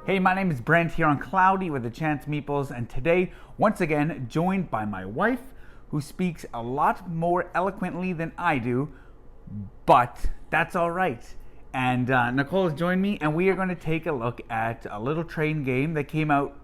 Hey, my name is Brent here on Cloudy with the Chance of Meeples, and today, once again, joined by my wife, who speaks a lot more eloquently than I do, but that's all right. And Nicole has joined me, and we are going to take a look at a little train game that came out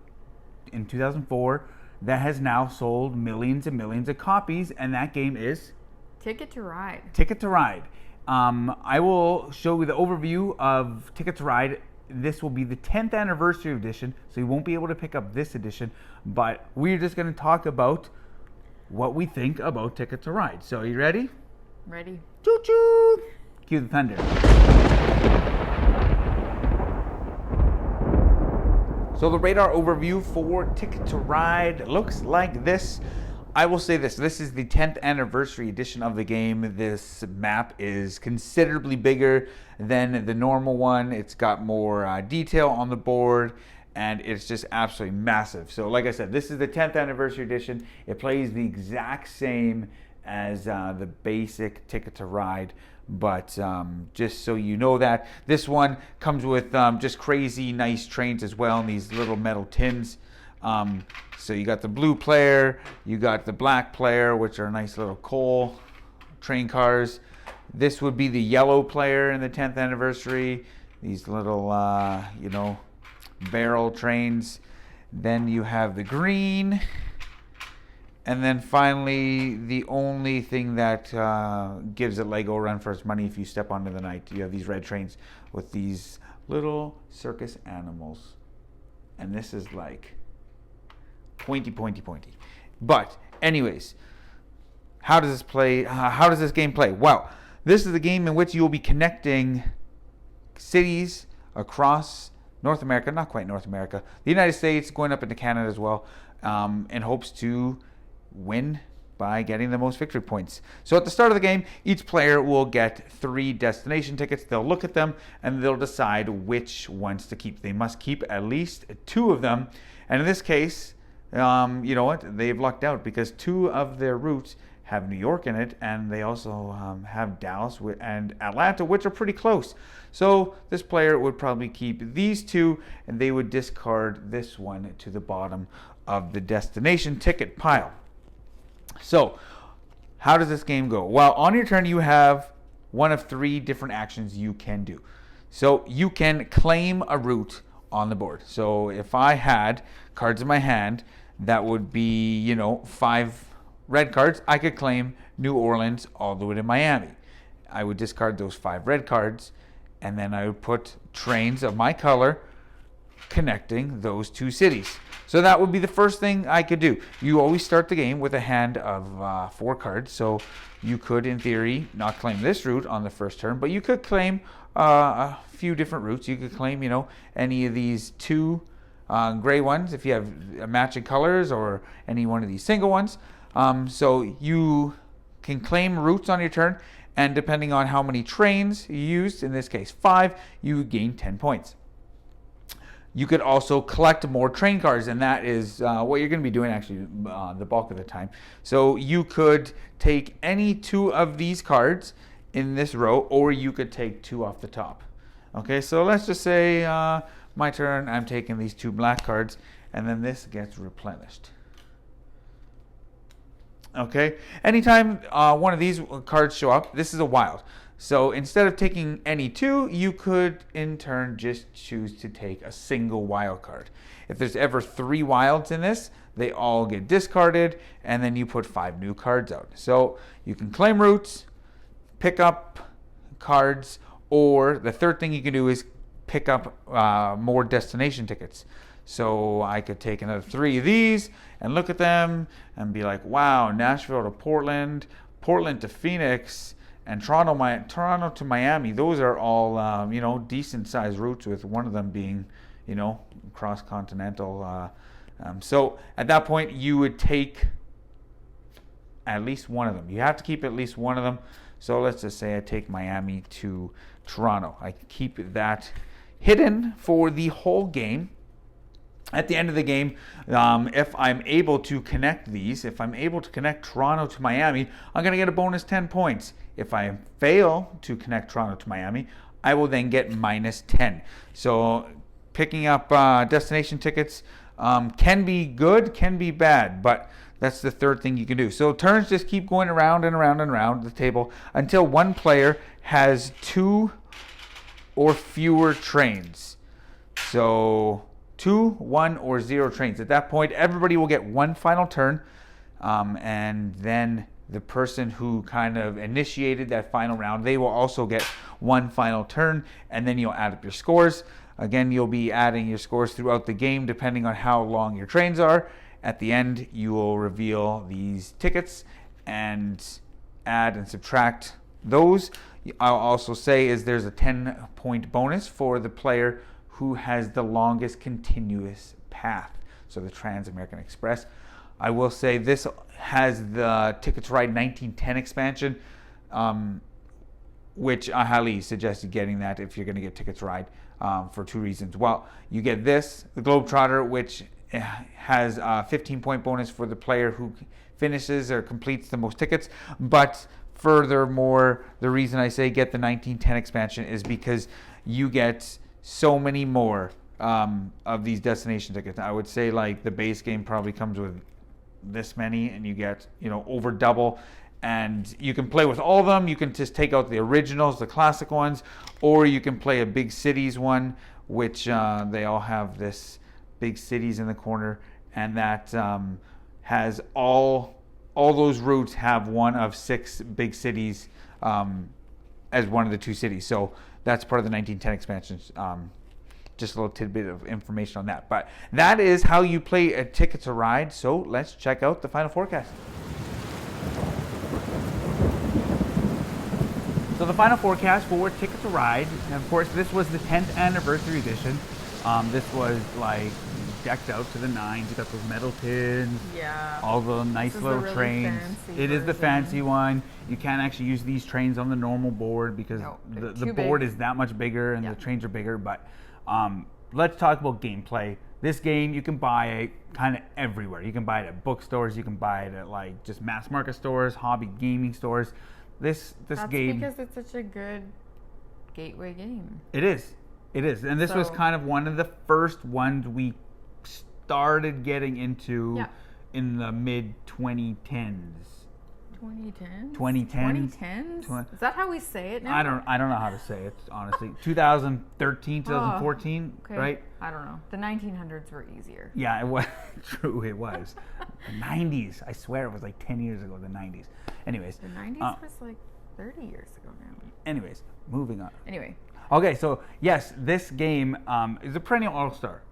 in 2004 that has now sold millions and millions of copies, and that game is Ticket to Ride. Ticket to Ride. I will show you the overview of Ticket to Ride. This will be the 10th anniversary edition, so you won't be able to pick up this edition, but we're just going to talk about what we think about Ticket to Ride. So, are you ready? Ready. Choo choo! Cue the thunder. So the radar overview for Ticket to Ride looks like this. I will say this is the 10th anniversary edition of the game. This map is considerably bigger than the normal one. It's got more detail on the board, and it's just absolutely massive. So like I said, this is the 10th anniversary edition. It plays the exact same as the basic Ticket to Ride, but just so you know that, this one comes with just crazy nice trains as well in these little metal tins. So you got the blue player, you got the black player, which are nice little coal train cars. This would be the yellow player in the 10th anniversary. These little, barrel trains. Then you have the green. And then finally, the only thing that gives it Lego run for its money if you step onto the night, you have these red trains with these little circus animals. And this is like pointy. But anyways, how does this play? How does this game play? Well, this is a game in which you will be connecting cities across North America, not quite North America, the United States, going up into Canada as well, in hopes to win by getting the most victory points. So at the start of the game, each player will get 3 destination tickets. They'll look at them and they'll decide which ones to keep. They must keep at least 2 of them. And in this case, you know what? They've lucked out because 2 of their routes have New York in it, and they also have Dallas and Atlanta, which are pretty close. So this player would probably keep these 2, and they would discard this one to the bottom of the destination ticket pile. So how does this game go? Well, on your turn, you have one of 3 different actions you can do. So you can claim a route on the board. So if I had cards in my hand, that would be, 5 red cards. I could claim New Orleans all the way to Miami. I would discard those 5 red cards, and then I would put trains of my color connecting those 2 cities. So that would be the first thing I could do. You always start the game with a hand of 4 cards, so you could, in theory, not claim this route on the first turn, but you could claim a few different routes. You could claim, any of these 2 gray ones if you have matching colors, or any one of these single ones. So you can claim routes on your turn, and depending on how many trains you used, in this case 5, you gain 10 points. You could also collect more train cards, and that is what you're going to be doing actually the bulk of the time. So you could take any 2 of these cards in this row, or you could take 2 off the top. Okay, so let's just say my turn, I'm taking these 2 black cards, and then this gets replenished. Okay, anytime one of these cards show up, this is a wild. So instead of taking any 2, you could in turn just choose to take a single wild card. If there's ever 3 wilds in this, they all get discarded, and then you put 5 new cards out. So you can claim routes, pick up cards, or the third thing you can do is pick up more destination tickets. So I could take another 3 of these and look at them and be like, wow, Nashville to Portland, Portland to Phoenix, and Toronto to Miami. Those are all decent sized routes, with one of them being cross continental. So at that point, you would take at least one of them. You have to keep at least one of them. So let's just say I take Miami to Toronto. I keep that hidden for the whole game. At the end of the game, if I'm able to connect these, if I'm able to connect Toronto to Miami, I'm going to get a bonus 10 points. If I fail to connect Toronto to Miami, I will then get minus 10. So picking up destination tickets can be good, can be bad, but that's the third thing you can do. So turns just keep going around and around and around the table until one player has 2 or fewer trains. So 2, 1, or 0 trains. At that point, everybody will get one final turn, and then the person who kind of initiated that final round, they will also get one final turn, and then you'll add up your scores. Again, you'll be adding your scores throughout the game depending on how long your trains are. At the end, you will reveal these tickets and add and subtract those. I'll also say is there's a 10-point bonus for the player who has the longest continuous path. So the Trans-American Express. I will say this has the Ticket to Ride 1910 expansion, which I highly suggest getting that if you're going to get Ticket to Ride for 2 reasons. Well, you get this, the Globetrotter, which has a 15-point bonus for the player who finishes or completes the most tickets. But furthermore, the reason I say get the 1910 expansion is because you get so many more of these destination tickets. I would say like the base game probably comes with this many, and you get over double. And you can play with all of them. You can just take out the originals, the classic ones, or you can play a big cities one, which they all have this big cities in the corner, and that has all those routes have one of 6 big cities as one of the 2 cities. So that's part of the 1910 expansions. Just a little tidbit of information on that. But that is how you play a Ticket to Ride. So let's check out the final forecast. So the final forecast for Ticket to Ride, and of course this was the 10th anniversary edition. This was like decked out to the nines. You got those metal tins, all the nice little really trains. It is the fancy one. You can't actually use these trains on the normal board because the board is that much bigger and the trains are bigger. But let's talk about gameplay. This game you can buy it kind of everywhere. You can buy it at bookstores. You can buy it at like just mass market stores, hobby gaming stores. That's game. That's because it's such a good gateway game. It is. And this was kind of one of the first ones we started getting into in the mid 2010s. 2010s? 2010s? 2010s? Is that how we say it now? I don't know how to say it, honestly. 2013, 2014, okay. Right? I don't know. The 1900s were easier. Yeah, it was. True, it was. The 90s. I swear it was like 10 years ago, the 90s. Anyways. The 90s was like 30 years ago now. Anyways, moving on. Anyway. Okay, so yes, this game is a perennial all-star.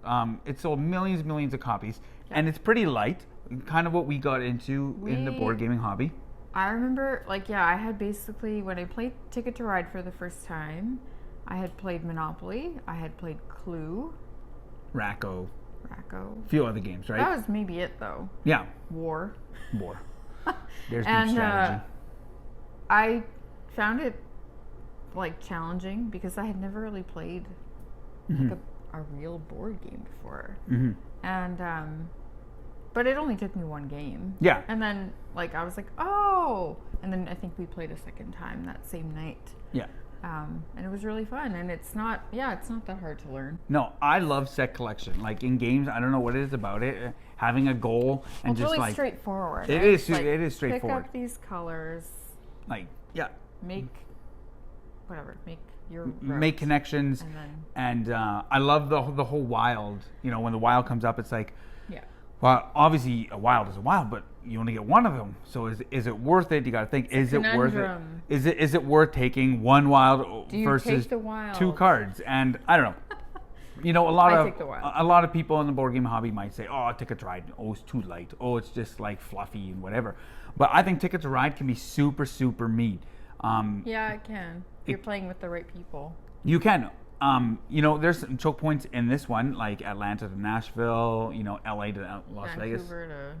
It sold millions of copies, and it's pretty light, kind of what we got into in the board gaming hobby. I remember, I had basically, when I played Ticket to Ride for the first time, I had played Monopoly, I had played Clue. Racco. A few other games, right? That was maybe it, though. Yeah. War. There's good strategy. I found it challenging because I had never really played a real board game before, and but it only took me one game. Yeah. And then I was like, oh, and then I think we played a second time that same night. Yeah. And it was really fun, and it's not that hard to learn. No, I love set collection. Like in games, I don't know what it is about it. Having a goal and it's just really straightforward. It is straightforward. Pick up these colors. Make your make connections, and I love the whole wild. When the wild comes up, it's like, well, obviously a wild is a wild, but you only get one of them. So is it worth it? You got to think, is it worth it? Is it worth taking one wild versus take the wild? 2 cards? And I don't know. A lot of people in the board game hobby might say, "Oh, Ticket to Ride, it's too light. Oh, it's just like fluffy and whatever." But I think Ticket to Ride can be super meat. It can. If you're playing with the right people. You can. There's some choke points in this one, like Atlanta to Nashville, LA to Las Vegas. Vancouver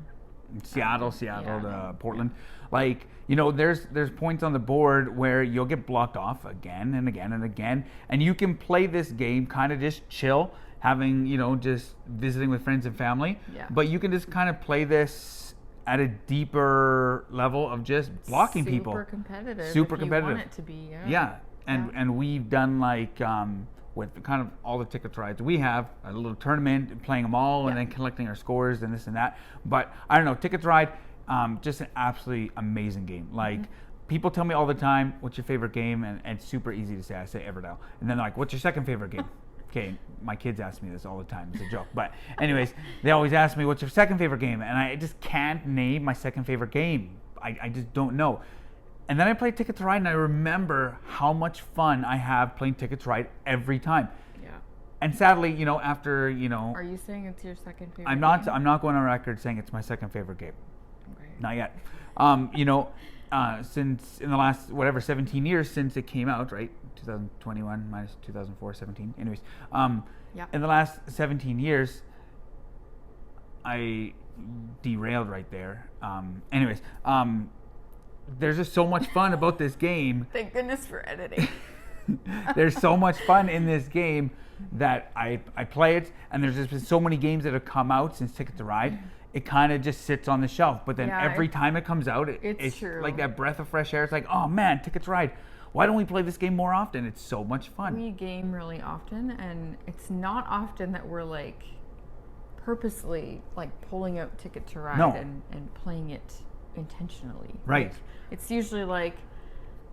to Seattle to Portland. There's points on the board where you'll get blocked off again and again and again. And you can play this game kind of just chill, having, just visiting with friends and family. Yeah. But you can just kind of play this at a deeper level of just blocking people. Super competitive. Super if competitive. You want it to be. Yeah. And we've done with kind of all the Ticket to Rides we have, a little tournament, playing them all, and then collecting our scores and this and that. But I don't know, Ticket to Ride, just an absolutely amazing game. Like, people tell me all the time, what's your favorite game? And it's super easy to say. I say Everdell. And then they're like, what's your second favorite game? Okay, my kids ask me this all the time. It's a joke. But anyways, they always ask me, what's your second favorite game? And I just can't name my second favorite game. I just don't know. And then I play Ticket to Ride, and I remember how much fun I have playing Ticket to Ride every time. Yeah. And sadly, after, Are you saying it's your second favorite I'm not going on record saying it's my second favorite game. Okay. Not yet. Since in the last 17 years since it came out, right? 2021 minus 2004, 17. Anyways, in the last 17 years, I derailed right there. There's just so much fun about this game. Thank goodness for editing. There's so much fun in this game that I play it, and there's just been so many games that have come out since Ticket to Ride. It kind of just sits on the shelf. But then every time it comes out, it's true. Like that breath of fresh air. It's like, oh man, Ticket to Ride. Why don't we play this game more often? It's so much fun. We game really often, and it's not often that we're like purposely like pulling out Ticket to Ride and playing it intentionally. Right. Like, it's usually like,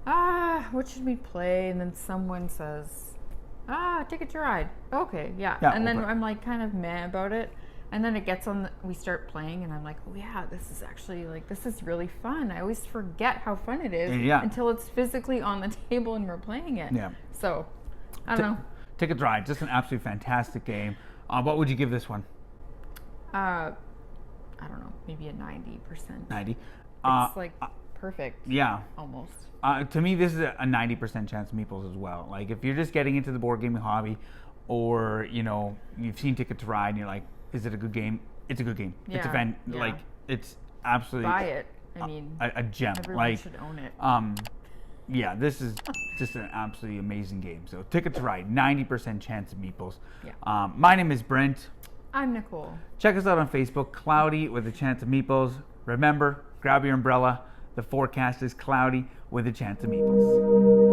what should we play? And then someone says, Ticket to Ride. Okay, yeah. And then I'm like kind of meh about it. And then it gets on, we start playing, and I'm like, oh yeah, this is actually like, this is really fun. I always forget how fun it is until it's physically on the table and we're playing it. Yeah. So, I don't know. Ticket to Ride, just an absolutely fantastic game. What would you give this one? I don't know, maybe a 90%. 90? It's like perfect. Yeah. Almost. To me, this is a 90% Chance of Meeples as well. Like, if you're just getting into the board gaming hobby, or, you've seen Ticket to Ride and you're like, is it a good game? It's a good game. Yeah. It's a fan. Yeah. Like, it's absolutely buy it. I mean, a gem. Everyone should own it. Yeah, this is just an absolutely amazing game. So Ticket to Ride, 90% Chance of Meeples. Yeah. My name is Brent. I'm Nicole. Check us out on Facebook, Cloudy with a Chance of Meeples. Remember, grab your umbrella. The forecast is cloudy with a chance of meeples.